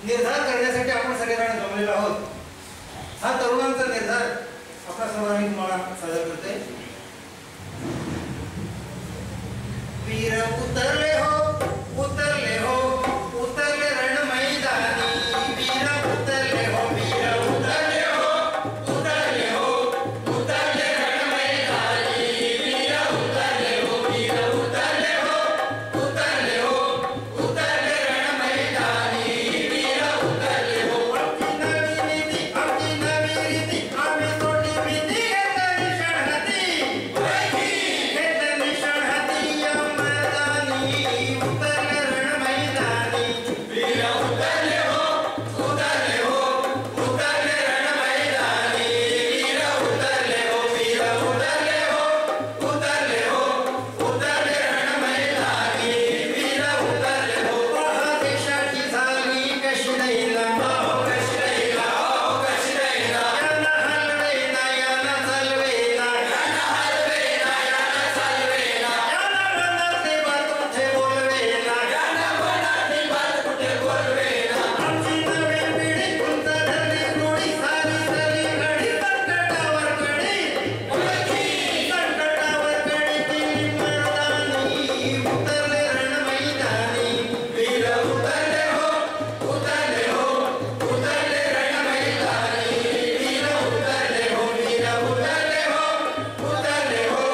निर्धार करण्यासाठी आपण सगळेजण जमलेलो आहोत. हा तरुणांचा निर्धार आपल्या समोर आम्ही तुम्हाला सादर करतोय. वीर उतरले हो, उतरले हो, उतरले रण मैदानी. वीर उतरले हो, वीर उतरले हो, उतरले हो, उतरले रण मैदानी. वीर उतरले हो, वीर उतरले हो, उतरले हो, उतरले रण मैदानी. वीर उतरले हो. आमची नवी रीती आम्ही सोडली भीती. घेतली शर्यती, घेतली शर्यती या मैदानी. उतरले रण मैदानी. वीर उतरले हो, उतरले हो, उतरले रण मैदानी. वीर उतरले हो, वीर उतरले हो, उतरले हो, उतरले रण मैदानी. वीर उतरले हो. देशाची झाली कशी राहिला, कशी राहिला, कशी राहिला. याना हलवेना, याना चालवेना, याना हलवेना, याना चालवेना. याना मनातली बात कुठे बोलवेना, याना मनातली बात कुठे बोलवेना. आमची नवी पिढी उंच धरली गोडी. सारी सारी घडी संकटावर कडी. संकटावर कडी केली मर्दानी. उतरले रण मैदानी. वीर उतरले हो, उतरले हो, उतरले रण मैदानी. वीर उतरले हो, वीर उतरले हो, उतरले हो,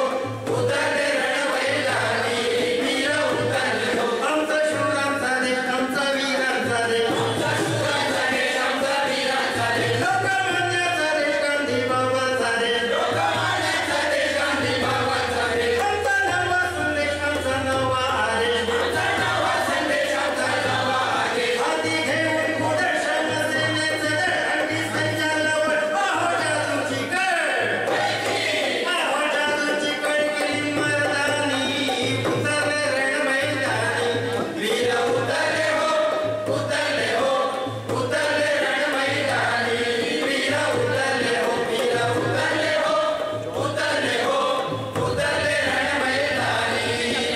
उतरले रण मैदानी. वीर उतरले हो. आमचा शूरांचा देश, आमचा वीरांचा देश, आमचा शूरांचा देश, आमचा वीरांचा देश. लोकमान्याचा देश, गांधी बाबांचा देश, लोकमान्याचा देश, गांधी बाबांचा देश. आमचा नवा संदेश, आमचा नवा आदेश, आमचा नवा संदेश, आमचा नवा आदेश. हाती घेऊन पुढे श्रमसेनेचं दळ. आणखी संचालवर पाहो जादूची कळ. पाहो जादूची कळ केली मर्दानी. उतरले रण मैदानी. वीर उतरले हो, उतरले हो, उतरले रण मैदानी. वीर उतरले हो, वीर उतरले हो, उतरले हो, उतरले रण मैदानी.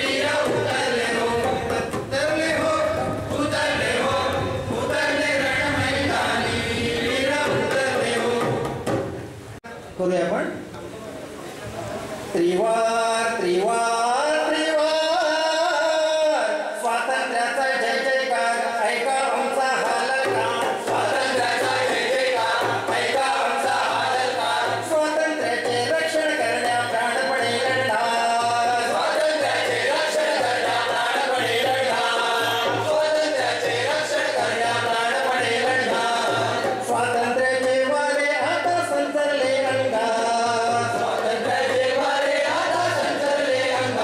वीर उतरले हो, उतरले हो, उतरले हो, उतरले रण मैदानी. वीर उतरले हो. करूया आपण त्रिवार त्रिवार त्रिवार. स्वातंत्र्याचा जय जयकार ऐका आमचा हालकार. स्वातंत्र्याचा जय जयकार ऐका आमचा हालकार. स्वातंत्र्याचे रक्षण करण्या प्राणपणे लढणार. स्वातंत्र्याचे रक्षण करण्या प्राणपणे लढणार. स्वातंत्र्याचे रक्षण करण्या प्राणपणे लढणार. स्वातंत्र्याचे वारे आता संचरले अंगात. स्वातंत्र्याचे वारे आता संचरले अंगात.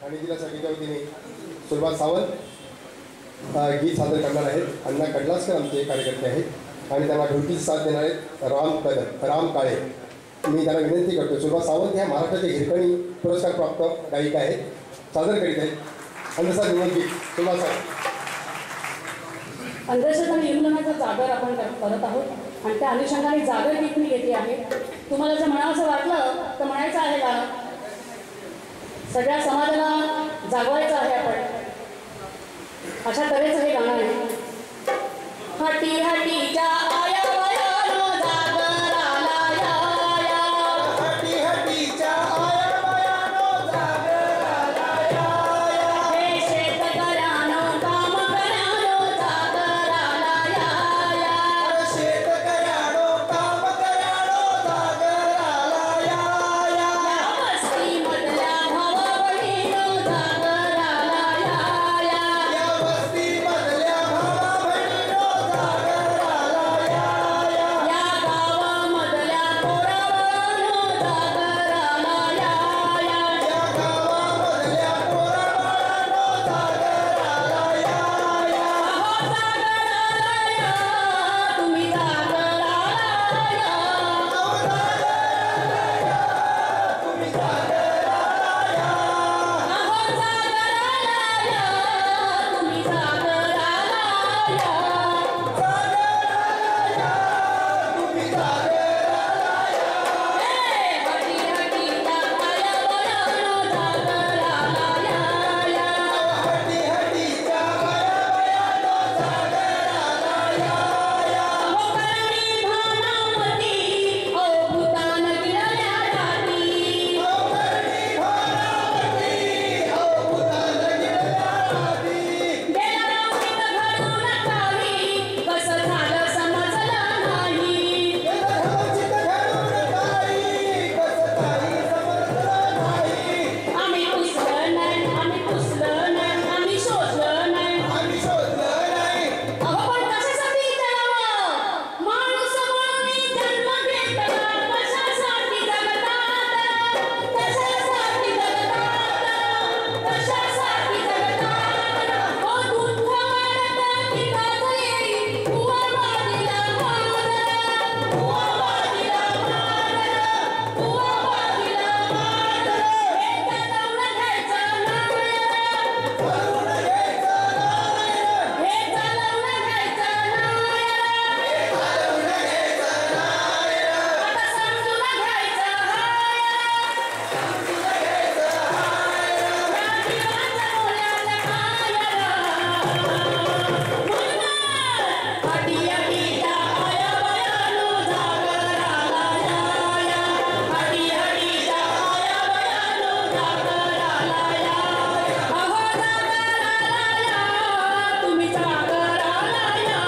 ठाणे जिल्हा शाखेच्या वतीने सुलभा सावंत गीत सादर करणार आहेत. अण्णा कडलासकर आमचे कार्यकर्ते आहेत आणि त्यांना ढोलकीची साथ देणार आहेत राम काळे. मी त्यांना विनंती करतो. सुलभा सावंत ह्या महाराष्ट्राचे हिरकणी पुरस्कार प्राप्त गायिका आहेत, सादर करीत आहेत. अंधश्रद्धा विनंती सुलभा सावंत. अंधश्रद्धा निर्मूलनाचा जागर आपण करत आहोत आणि त्या अनुषंगाने जागर गीत मी घेतली आहे. तुम्हाला जर म्हणावंसं वाटलं तर म्हणायचं आहे का, सगळ्या समाजाला जागवायचं आहे आपण, अशा तऱ्हेचं हे गाणं आहे. हटी हटीच्या आया वयानो जागराला या, हटी हटीच्या आया वयानो जागराला या, हे शेतकऱ्यानो काम करानो जागराला या, शेतकऱ्यानो काम करानो जागराला या, वस्ती मधल्या भावा बहिणो जागराला या, या वस्ती मधल्या भावा बहिणीनो जागराला या, या गावामधल्या पोराबाळांनो जागराला या, या गावामधल्या पोराबाळांनो जागराला या, अहो जागराला या, तुम्ही जागराला या, अहो जागराला या, तुम्ही जागराला या, अहो जागराला या, तुम्ही जागराला या, तुम्ही जागराला या, हटी हटीच्या आया वयानो जागराला या, हटी हटीच्या आया वयानो जागराला या, अहो करणी भानामती, ओ भूतान गिळल्या राती, करणी भानामती, भूतान गिळल्या राती, गेला राशीत घडून काही, कसं झालं समजलं नाही, धर्मचित घडून काही, कसं काही समजलं नाही, आम्ही पुसलं नाही, आम्ही पुसलं नाही, आम्ही शोधलं नाही, आम्ही शोधलं नाही, अहो पण कशासाठी जगावं, माणूस म्हणून जन्म घेतला, कशासाठी जगतात, कशासाठी जगतात, कशासाठी जगतात, ओ दुःख वाढतं की गाजं येईल, कुवाबाजीला मारलं, कुवाबाजीला मारलं, कुवाबाजीला मारलं, हे चालवून घ्यायचं नाही, करून घ्यायचं नाही, हे चालवून घ्यायचं नाही, घालवून घ्यायचं नाही, आता समजून घ्यायचं हाय, समजून घ्यायचं हाय, या जीवाच्या मोल्याचं काय म्हणून हटी हटीच्या आया वयानो जागराला या, हटी हटीच्या आया वयानो जागराला या, अहो जागराला या, तुम्ही जागराला या,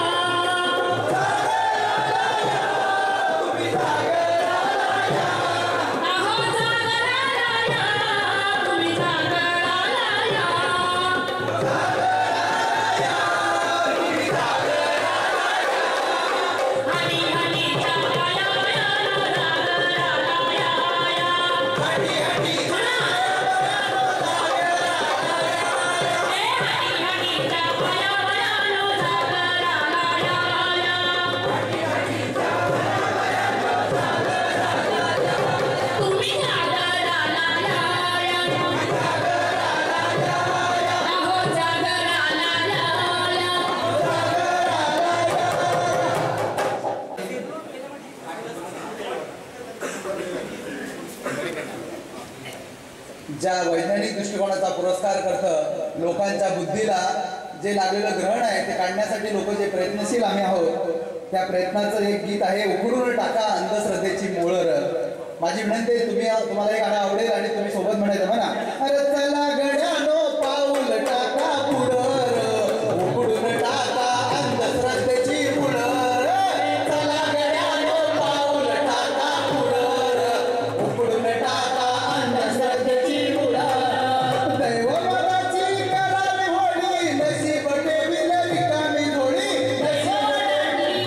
तुम्ही जागराला या, अहो जागराला या, तुम्ही जागराला या, हटी हटीच्या आया वयानो जागराला या, हटी हटीच्या हटी हटीच्या आया वयानो जागराला या, तुम्ही जागराला या, अहो जागराला या, ज्या वैज्ञानिक दृष्टिकोनाचा पुरस्कार करतं, लोकांच्या बुद्धीला जे लागलेलं ग्रहण आहे ते काढण्यासाठी लोक जे प्रयत्नशील आम्ही आहोत, त्या प्रयत्नाचं एक गीत आहे, उखडून टाका अंधश्रद्धेची मुळं. माझी विनंती आहे, तुम्हाला हे गाणं आवडेल आणि तुम्ही सोबत म्हणायचं म्हणा, अरे चला गड्यानो पाऊल टाका पुढं, उखडून टाका अंधश्रद्धेची मुळं, चला गड्यानो पाऊल टाका पुढं, उखडून टाका अंधश्रद्धेची मुळं, दैवबलाची करावी होळी, नशीब ठेवील रिकामी झोळी,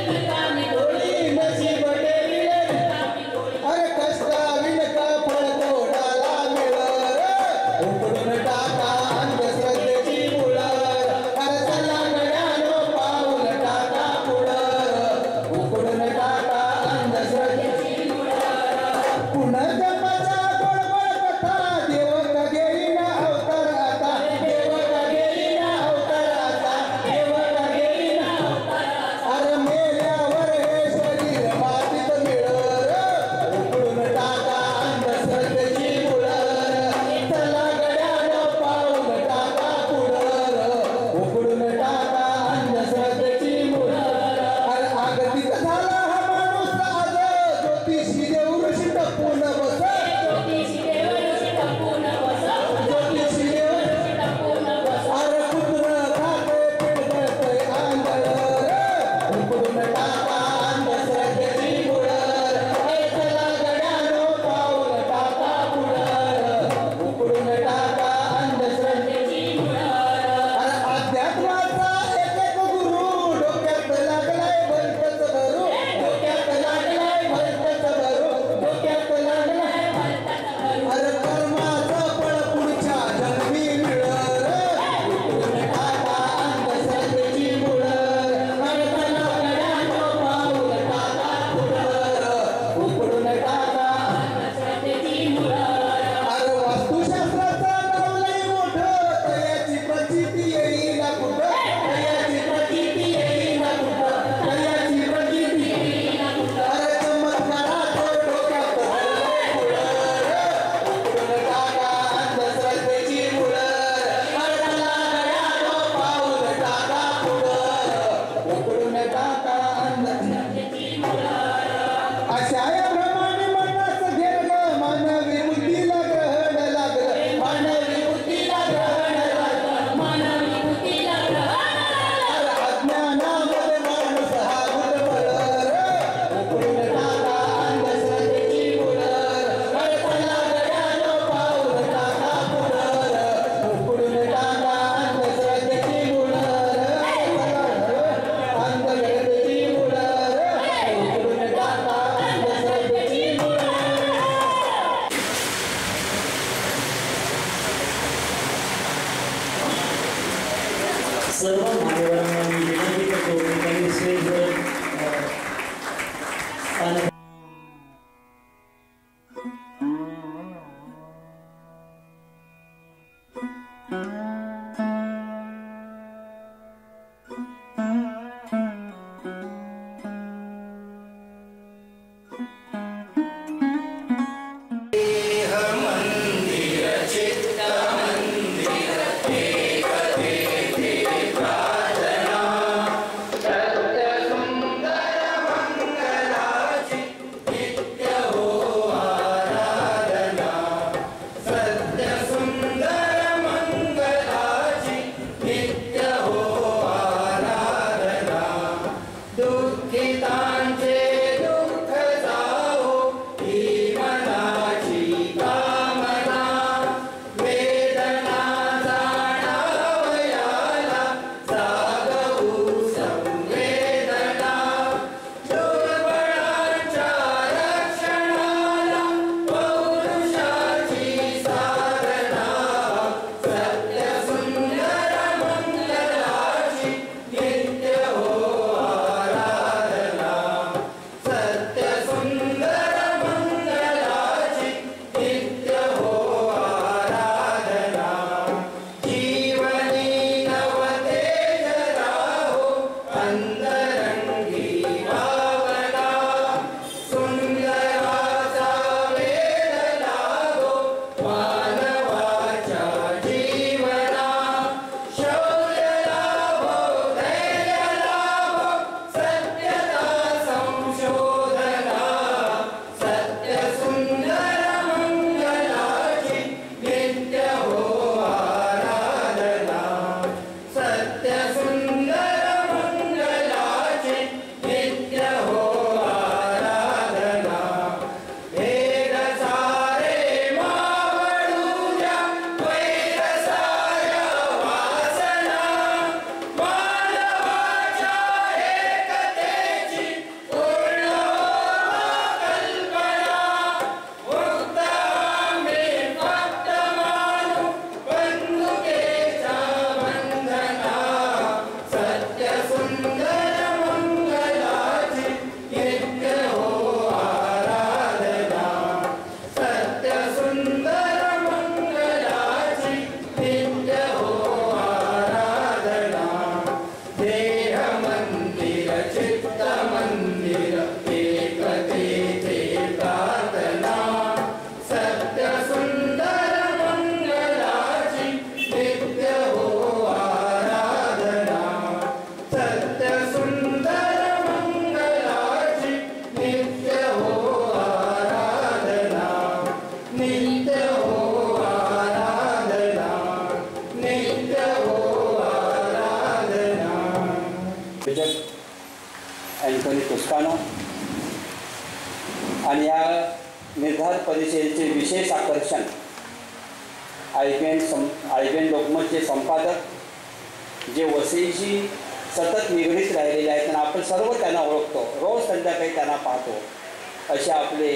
रिकामी डोळी, नशीब ठेवील रिकामी डोळी, अरे कष्टाविन का फळ तोडाला मिळत, सर्व मान्यवरांना मी विनंती करतो की त्यांनी स्टेजवर स्थान अँथोनी टोस्कानो आणि या निर्धार परिषदेचे विशेष आकर्षण IBN लोकमतचे संपादक जे वसईशी सतत निगडीत राहिलेले आहेत आणि आपण सर्व त्यांना ओळखतो, रोज संध्याकाळी त्यांना पाहतो, असे आपले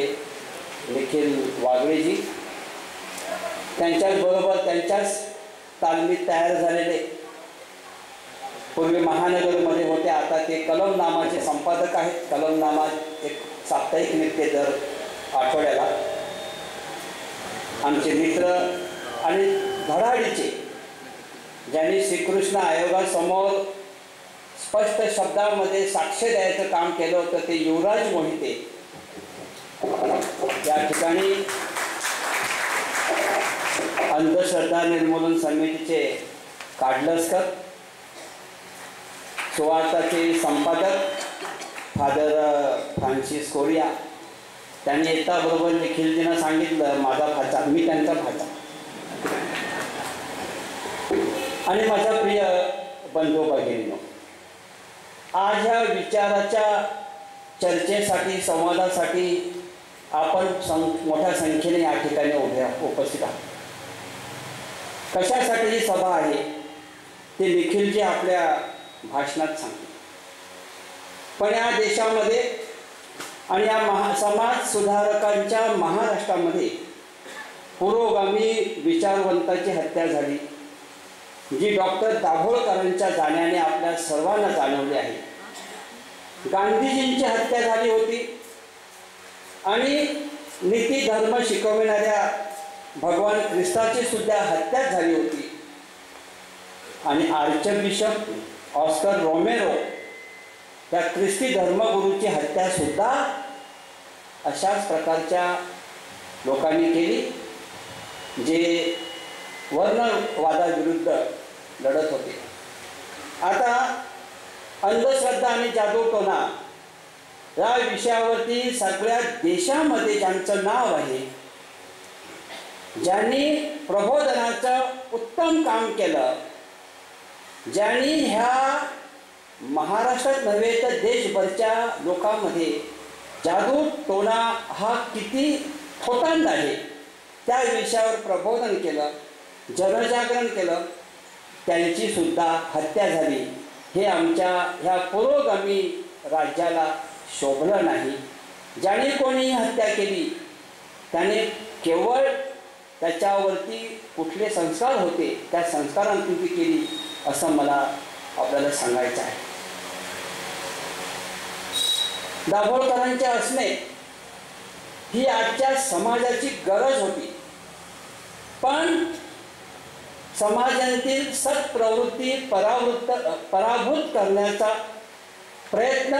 निखिल वागळेजी, त्यांच्याचबरोबर त्यांच्याच तालमीत तयार झालेले पूर्वी महानगरमध्ये होते, आता ते कलमनामाचे संपादक आहेत. कलमनामा एक साप्ताहिक निघते दर आठवड्याला. आमचे मित्र आणि धडाडीचे ज्यांनी श्रीकृष्ण आयोगासमोर स्पष्ट शब्दामध्ये साक्ष द्यायचं काम केलं होतं ते युवराज मोहिते. या ठिकाणी अंधश्रद्धा निर्मूलन समितीचे काडलसकर, सुवार्ताचे संपादक फादर फ्रान्सिस कोरिया, त्यांनी येताबरोबर निखिलजींना सांगितलं माझा भाचा, मी त्यांचा भाचा. आणि माझा प्रिय बंधू भगिनींनो, आज ह्या विचाराच्या चर्चेसाठी संवादासाठी आपण मोठ्या संख्येने या ठिकाणी उपस्थित आहात. कशासाठी ही सभा आहे ते निखिलजी आपल्या भाषणात सांगते. पण या देशामध्ये आणि या समाज सुधारकांच्या महाराष्ट्रामध्ये पुरोगामी विचारवंताची हत्या झाली, जी डॉक्टर दाभोळकरांच्या जाण्याने आपल्या सर्वांना जाणवली आहे. गांधीजींची हत्या झाली होती आणि नीती धर्म शिकविणाऱ्या भगवान ख्रिस्ताची सुद्धा हत्या झाली होती. आणि आर्चबिशप ऑस्कर रोमेरो या ख्रिस्ती धर्मगुरूची हत्या सुद्धा अशाच प्रकारच्या लोकांनी केली जे वर्णवादाविरुद्ध लढत होते. आता अंधश्रद्धा आणि जादूटोणा या विषयावरती सगळ्या देशामध्ये ज्यांचं नाव आहे, ज्यांनी प्रबोधनाचं उत्तम काम केलं, ज्यांनी ह्या महाराष्ट्रात नव्हे तर देशभरच्या लोकांमध्ये जादू टोणा हा किती खोटांड आहे त्या विषयावर प्रबोधन केलं, जनजागरण केलं, त्यांची सुद्धा हत्या झाली. हे आमच्या ह्या पुरोगामी राज्याला शोभलं नाही. ज्याने कोणी हत्या केली त्याने केवळ त्याच्यावरती कुठले संस्कार होते त्या संस्कारांतून ती केली असं मला आपल्याला सांगायचं आहे. दाभोळकरांचे असणे ही आजच्या समाजाची गरज होती, पण समाजातील सत्प्रवृत्ती पराभूत करण्याचा प्रयत्न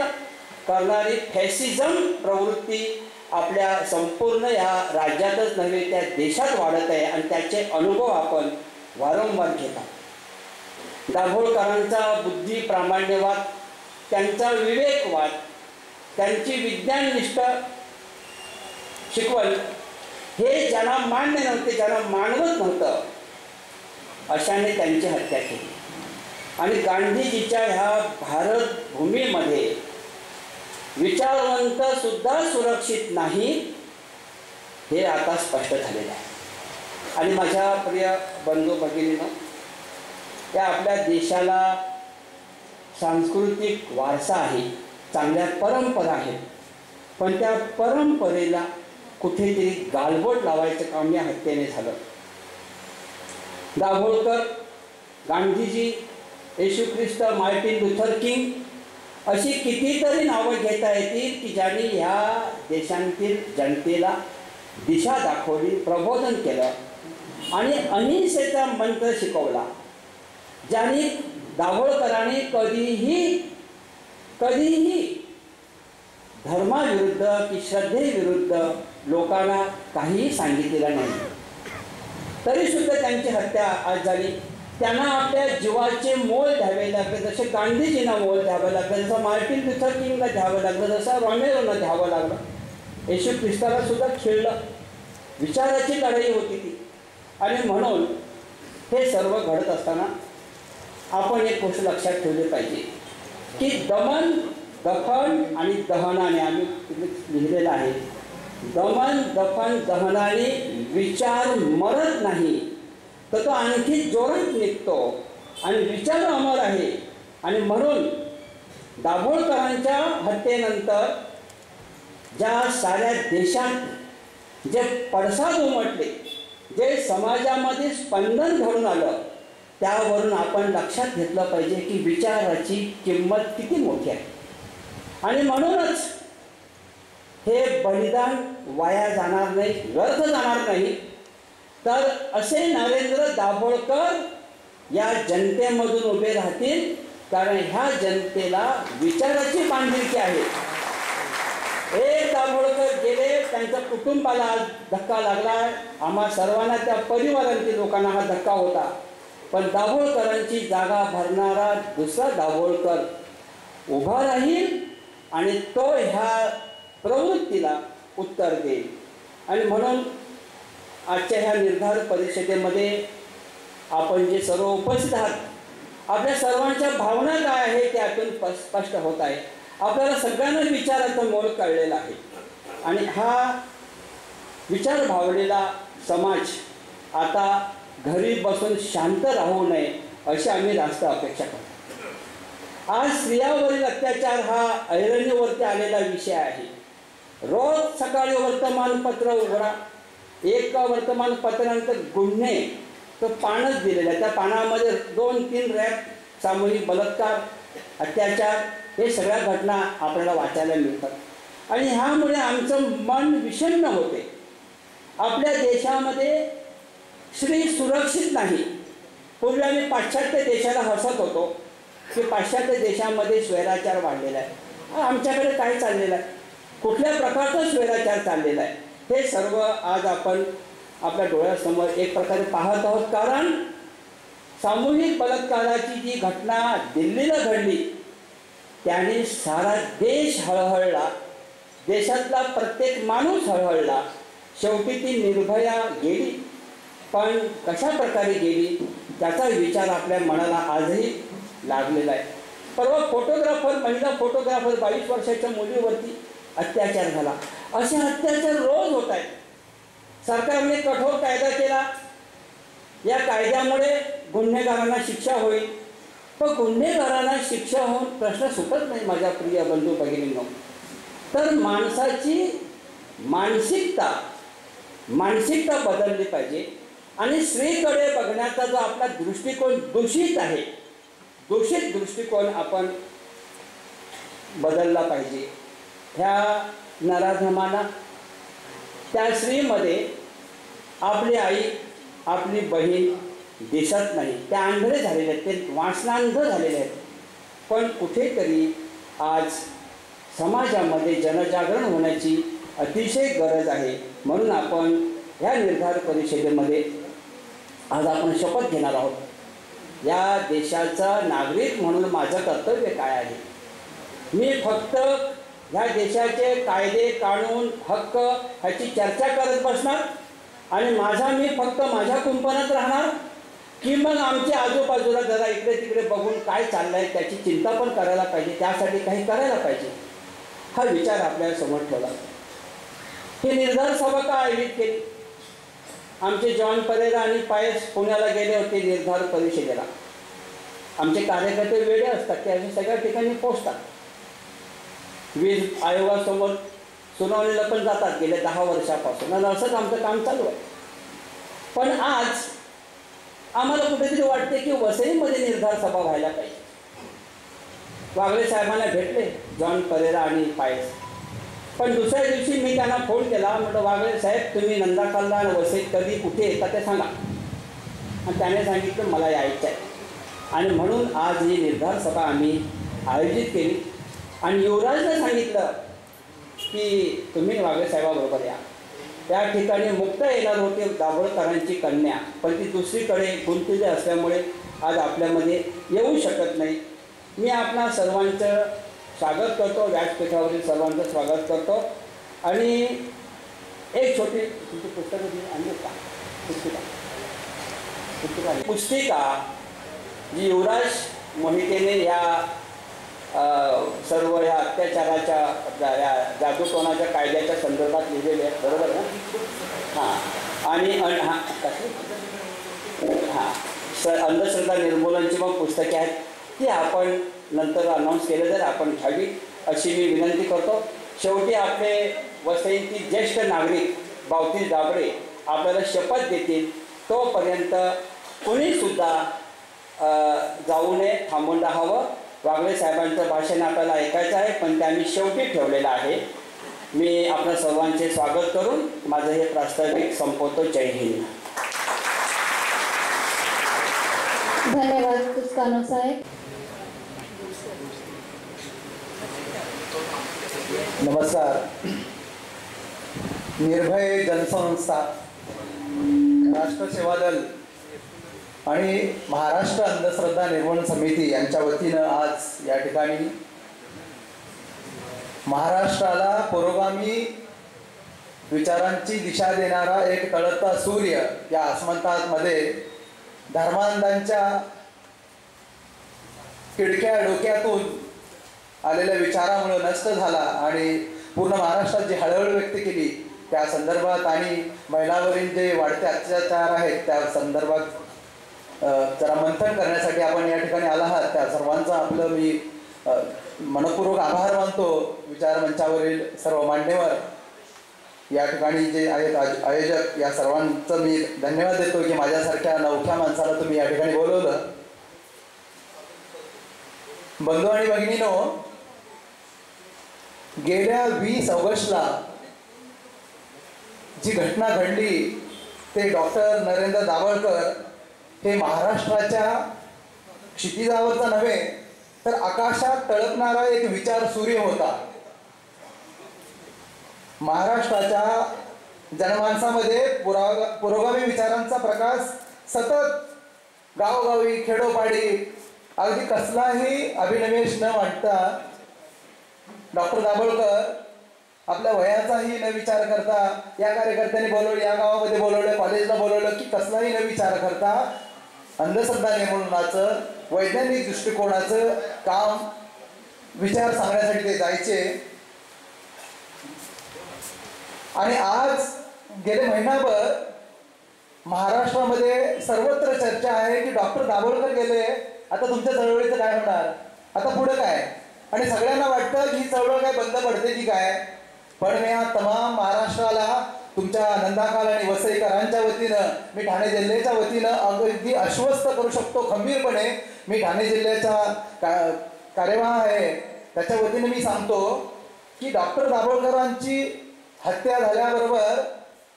करणारी फॅसिझम प्रवृत्ती आपल्या संपूर्ण या राज्यातच नव्हे त्या देशात वाढत आहे आणि त्याचे अनुभव आपण वारंवार घेता. दाभोळकरांचा बुद्धी प्रामाण्यवाद, त्यांचा विवेकवाद, त्यांची विज्ञाननिष्ठ शिकवण हे ज्यांना मान्य नव्हते, ज्यांना मानवत नव्हतं, अशाने त्यांची हत्या केली. आणि गांधीजीच्या ह्या भारत भूमीमध्ये विचारवंत सुद्धा सुरक्षित नाही हे आता स्पष्ट झालेलं आहे. आणि माझ्या प्रिय बंधू भगिनींनो, त्या आपल्या देशाला सांस्कृतिक वारसा आहे, चांगल्या परंपरा आहेत, पण त्या परंपरेला कुठेतरी गालबोट लावायचं काम या हत्येने झालं. दाभोळकर, गांधीजी, येशू ख्रिस्त, मार्टिन लुथर किंग अशी कितीतरी नावं घेता येतील की ज्यांनी ह्या देशांतील जनतेला दिशा दाखवली, प्रबोधन केलं आणि अहिंसेचा मंत्र शिकवला. ज्यांनी दाभोळकरांनी कधीही धर्माविरुद्ध की श्रद्धेविरुद्ध लोकांना काहीही सांगितलेलं नाही, तरीसुद्धा त्यांची हत्या आज झाली. त्यांना आपल्या जीवाचे मोल द्यावे लागले, जसे गांधीजींना मोल द्यावं लागलं, जसं मार्टिन लुथर किंगला द्यावं लागलं, जसं रोमेरोला द्यावं लागलं. येशू ख्रिस्ताला सुद्धा खेळलं. विचाराची लढाई होती ती. आणि म्हणून हे सर्व घडत असताना आपण एक गोष्ट लक्षात ठेवली पाहिजे की दमन, दफन आणि दहनाने, आम्ही लिहिलेलं आहे, दमन, दफन, दहनाने विचार मरत नाही तर तो आणखी जोरात निघतो आणि विचार अमर आहे. आणि म्हणून दाभोळकरांच्या हत्येनंतर ज्या साऱ्या देशात जे पडसाद उमटले, जे समाजामध्ये स्पंदन घडून आलं, त्यावरून आपण लक्षात घेतलं पाहिजे की विचाराची किंमत किती मोठी आहे. आणि म्हणूनच हे बलिदान वाया जाणार नाही, व्यर्थ जाणार नाही. तर असे नरेंद्र दाभोळकर या जनतेमधून उभे राहतील, कारण ह्या जनतेला विचाराची बांधिलकी आहे. एक दाभोळकर गेले, त्यांच्या कुटुंबाला धक्का लागला, आम्हा सर्वांना, त्या परिवारातील लोकांना हा धक्का होता. पण दाभोळकरांची जागा भरणारा दुसरा दाभोळकर उभा राहील आणि तो ह्या प्रवृत्तीला उत्तर देईल. आणि म्हणून आजच्या ह्या निर्धार परिषदेमध्ये आपण जे सर्व उपस्थित आहात, आपल्या सर्वांच्या भावना काय आहे त्यातून स्पष्ट होत आहे. आपल्याला सगळ्यांना विचाराचं मोल कळलेला आहे आणि हा विचार भावलेला समाज आता घरी बसून शांत राहू नये अशी आम्ही रास्त अपेक्षा करतो. आज स्त्रियावरील अत्याचार हा ऐरणीवरती आलेला विषय आहे. रोज सकाळी वर्तमानपत्र उघडा, एक वर्तमानपत्रानंतर गुन्हे तो पानच दिलेला आहे. त्या पानामध्ये 2-3 रॅप सामूहिक बलात्कार, अत्याचार हे सगळ्या घटना आपल्याला वाचायला मिळतात आणि ह्यामुळे आमचं मन विषण्ण होते. आपल्या देशामध्ये स्त्री सुरक्षित नाही. पूर्वी आम्ही पाश्चात्य देशाला हसत होतो की पाश्चात्य देशामध्ये स्वैराचार वाढलेला आहे. आमच्याकडे काय चाललेलं आहे, कुठल्या प्रकारचा स्वैराचार चाललेला आहे, हे सर्व आज आपण आपल्या डोळ्यासमोर एक प्रकारे पाहत आहोत. कारण सामूहिक बलात्काराची जी घटना दिल्लीला घडली त्याने सारा देश हळहळला, देशातला प्रत्येक माणूस हळहळला. शेवटी ती निर्भया गेली, पण कशा प्रकारे गेली त्याचा विचार आपल्या मनाला आजही लागलेला आहे. परवा फोटोग्राफर, महिला फोटोग्राफर 22 वर्षाच्या मुलीवरती अत्याचार झाला. असे अत्याचार रोज होत आहेत. सरकारने कठोर कायदा केला, या कायद्यामुळे गुन्हेगारांना शिक्षा होईल, पण गुन्हेगारांना शिक्षा होऊन प्रश्न सुटत नाही माझ्या प्रिय बंधू भगिनींनो. तर माणसाची मानसिकता बदलली पाहिजे आणि स्त्रीकडे बघण्याचा जो आपला दृष्टिकोन दूषित आहे, दूषित दृष्टिकोन आपण बदलला पाहिजे. ह्या नराधमाना, त्या स्त्रीमध्ये आपली आई, आपली बहीण दिसत नाही. त्या आंधळे झालेले आहेत, ते वासनांध झालेले आहेत. पण कुठेतरी आज समाजामध्ये जनजागरण होण्याची अतिशय गरज आहे. म्हणून आपण ह्या निर्धार परिषदेमध्ये आज आपण शपथ घेणार आहोत. या देशाचा नागरिक म्हणून माझं कर्तव्य काय आहे, मी फक्त ह्या देशाचे कायदे, कानून, हक्क ह्याची चर्चा करत बसणार आणि मी फक्त माझ्या कुंपणात राहणार, की मग आमच्या आजूबाजूला जरा इकडे तिकडे बघून काय चाललंय त्याची चिंता पण करायला पाहिजे, त्यासाठी काही करायला पाहिजे, हा विचार आपल्या समोर ठेवला. ही निर्धार सभा का आयोजित केली? आमचे जॉन परेरा आणि पायस पुण्याला गेले होते निर्धार परिषदेला. आमचे कार्यकर्ते वेळे असतात, ते असे सगळ्या ठिकाणी पोहोचतात. वीज आयोगासमोर सुनावणीला पण जातात गेल्या 10 वर्षापासून, आणि असंच आमचं काम चालू आहे. पण आज आम्हाला कुठेतरी वाटते की वसईमध्ये निर्धार सभा व्हायला पाहिजे. वागळे साहेबांना भेटले जॉन परेरा आणि पायस, पण दुसऱ्या दिवशी मी त्यांना फोन केला, म्हटलं वागळे साहेब तुम्ही नंदाखालला आणि वसईत कधी कुठे येतात ते सांगा. आणि त्याने सांगितलं मला यायचं आहे. आणि म्हणून आज ही निर्धार सभा आम्ही आयोजित केली आणि युवराजने सांगितलं की तुम्ही वागळे साहेबाबरोबर या. त्या ठिकाणी मुक्त येणार होते दाभोळकरांची कन्या, पण ती दुसरीकडे गुंतलेली असल्यामुळे आज आपल्यामध्ये येऊ शकत नाही. मी आपणा सर्वांचं स्वागत करतो, व्यासपीठावरील सर्वांचं स्वागत करतो. आणि एक छोटी तुमची पुस्तकं आणली का? पुस्तिका जी युवराज मोहितेने या सर्व या अत्याचाराच्या या जादूटोणाच्या कायद्याच्या संदर्भात लिहिलेले आहेत, बरोबर ना? हां. आणि अंधश्रद्धा निर्मूलनची मग पुस्तके आहेत, ती आपण नंतर अनाऊन्स केलं तर आपण घ्यावी अशी मी विनंती करतो. शेवटी आपले वसईतील ज्येष्ठ नागरिक बावतीस दाबळे आपल्याला शपथ देतील, तोपर्यंत कुणीसुद्धा जाऊ नये, थांबून राहावं. वागळे साहेबांचं भाषण आपल्याला ऐकायचं आहे, पण ते आम्ही शेवटी ठेवलेलं आहे. मी आपल्या सर्वांचे स्वागत करून माझं हे प्रास्ताविक संपवतो. जय हिंद. धन्यवाद कुस्कानो साहेब. नमस्कार. निर्भय जनसंस्था, राष्ट्र सेवा दल आणि महाराष्ट्र अंधश्रद्धा निर्मूलन समिती यांच्या वतीनं आज या ठिकाणी महाराष्ट्राला पुरोगामी विचारांची दिशा देणारा एक तळता सूर्य या आसमंतामध्ये धर्मांधांच्या खिडक्या डोक्यातून आलेल्या विचारामुळे नष्ट झाला आणि पूर्ण महाराष्ट्रात जी हळहळ व्यक्त केली त्या संदर्भात आणि महिलांवरील जे वाढते अत्याचार आहेत त्या संदर्भात जरा मंथन करण्यासाठी आपण या ठिकाणी आला आहात. त्या सर्वांचा आपलं मी मनपूर्वक आभार मानतो. विचार मंचावरील सर्व मान्यवर या ठिकाणी जे आहेत आयोजक या सर्वांचं मी धन्यवाद देतो की माझ्यासारख्या नवख्या माणसाला तुम्ही या ठिकाणी बोलवलं. बंधू आणि भगिनीनो, गेल्या 20 ऑगस्टला जी घटना घडली ते डॉक्टर नरेंद्र दाभोळकर हे महाराष्ट्राच्या क्षितिजावरचा नव्हे तर आकाशात तळपणारा एक विचार सूर्य होता. महाराष्ट्राच्या जनमानसामध्ये पुरोगामी विचारांचा प्रकाश सतत गावोगावी खेडोपाडी अगदी कसलाही अभिनिवेश न मांडता डॉक्टर दाभोळकर आपल्या वयाचाही न विचार करता या कार्यकर्त्यांनी बोलवलं, या गावामध्ये बोलवलं, कॉलेजला बोलवलं की कसलाही न विचार करता अंधश्रद्धा निर्मूलनाचं वैज्ञानिक दृष्टिकोनाचं काम विचार सांगण्यासाठी ते जायचे. आणि आज गेले महिनाभर महाराष्ट्रामध्ये सर्वत्र चर्चा आहे की डॉक्टर दाभोळकर गेले, आता तुमच्या चळवळीचं काय होणार, आता पुढे काय. आणि सगळ्यांना वाटतं की ही चळवळ काय बंद पडते की काय. पण मी हा तमाम महाराष्ट्राला तुमच्या नंदाकाल आणि वसईकरांच्या वतीनं, मी ठाणे जिल्ह्याच्या वतीनं अगदी आश्वस्त करू शकतो खंबीरपणे. मी ठाणे जिल्ह्याचा कार्यवाह आहे, त्याच्या वतीने मी सांगतो की डॉक्टर दाभोळकरांची हत्या झाल्याबरोबर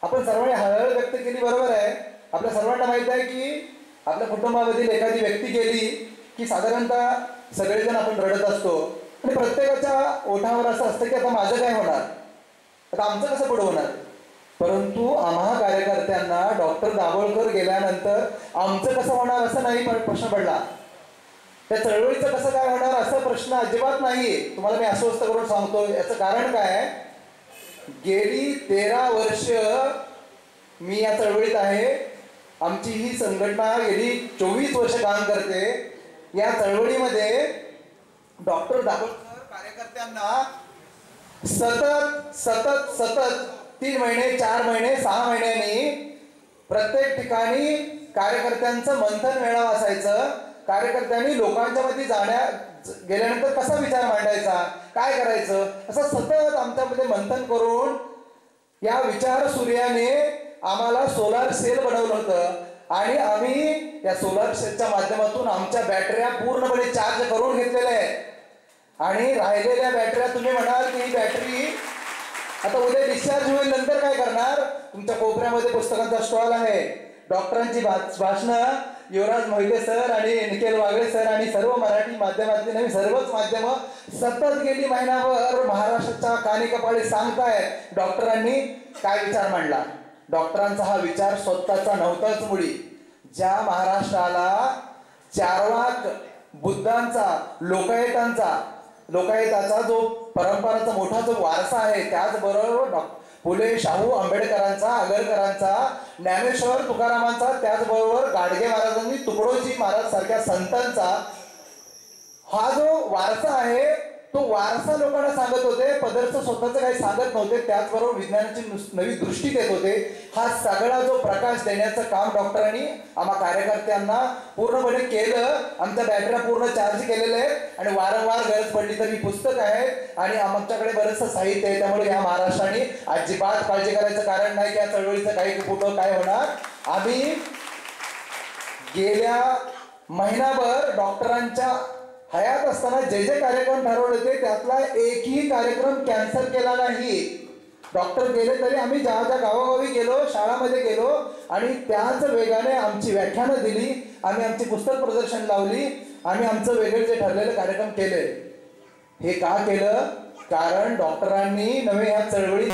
आपण सर्वांनी हळहळ व्यक्त केली, बरोबर आहे. आपल्या सर्वांना माहित आहे की आपल्या कुटुंबामधील एखादी व्यक्ती गेली की साधारणतः सगळेजण आपण रडत असतो आणि प्रत्येकाच्या ओठावर असं असतं की आता माझं काय होणार, आता आमचं कसं पुढं होणार. परंतु आम्हा कार्यकर्त्यांना डॉक्टर दाभोळकर गेल्यानंतर आमचं कसं होणार असं नाही प्रश्न पडला. त्या चळवळीचं कसं काय होणार असा प्रश्न अजिबात नाही. तुम्हाला मी आश्वस्त करून सांगतो. याचं कारण काय, गेली 13 वर्ष मी या चळवळीत आहे. आमची ही संघटना गेली 24 वर्ष काम करते. या चळवळीमध्ये डॉक्टर दाभोळकर कार्यकर्त्यांना सतत 3 महिने 4 महिने 6 महिन्यांनी प्रत्येक ठिकाणी कार्यकर्त्यांचं मंथन मेळावा असायचं. कार्यकर्त्यांनी लोकांच्या मध्ये गेल्यानंतर कसा विचार मांडायचा, काय करायचं, असं सतत आमच्यामध्ये मंथन करून या विचार सूर्याने आम्हाला सोलार सेल बनवलं होतं. आणि आम्ही या सोलार सेलच्या माध्यमातून आमच्या बॅटऱ्या पूर्णपणे चार्ज करून घेतलेल्या आहेत. आणि राहिलेल्या बॅटऱ्या तुम्ही म्हणाल की ही बॅटरी आता उद्या डिस्चार्ज होईल, नंतर काय करणार. तुमच्या कोपऱ्यामध्ये पुस्तकांचा स्टॉल आहे. डॉक्टरांची भाषणं युवराज मोहिते सर आणि निखिल वागळे सर आणि सर्व मराठी माध्यमातली नवीन सर्वच माध्यमं सतत गेली महिनाभर महाराष्ट्राच्या कानेकपाळी सांगतायत डॉक्टरांनी काय विचार मांडला. डॉक्टरांचा हा विचार स्वतःचा नव्हताच मुळी. ज्या महाराष्ट्राला चारवाक बुद्धांचा लोकायताचा जो परंपराचा मोठा जो वारसा आहे, त्याचबरोबर फुले शाहू आंबेडकरांचा, आगरकरांचा, ज्ञानेश्वर तुकारामांचा, त्याचबरोबर गाडगे महाराजांनी, तुकडोजी महाराज सारख्या संतांचा हा जो वारसा आहे तो वारसा लोकांना सांगत होते. पदरचं स्वतःचं काही सांगत नव्हते. त्याचबरोबर विज्ञानाची नवी दृष्टी देत होते. हा सगळा जो प्रकाश देण्याचं काम डॉक्टरांनी आम्हा कार्यकर्त्यांना पूर्णपणे केलं. आमच्या बॅटऱ्या पूर्ण चार्ज केलेल्या आहेत आणि वारंवार गरज पडली तरी पुस्तक आहेत आणि आमच्याकडे बरंचसं साहित्य आहे. त्यामुळे या महाराष्ट्राने अजिबात काळजी करायचं कारण नाही की या चळवळीचं काही कुठं काय होणार. आम्ही गेल्या महिनाभर डॉक्टरांच्या हयात असताना जे जे कार्यक्रम ठरवले होते त्यातला एकही कार्यक्रम कॅन्सल केला नाही. डॉक्टर गेले तरी आम्ही ज्या ज्या गावागावी गेलो, शाळामध्ये गेलो आणि त्याच वेगाने आमची व्याख्यानं दिली, आम्ही आमची पुस्तक प्रदर्शन लावली, आम्ही आमचं वेगळे जे ठरलेले कार्यक्रम केले. हे का केलं, कारण डॉक्टरांनी नव्हे या चळवळी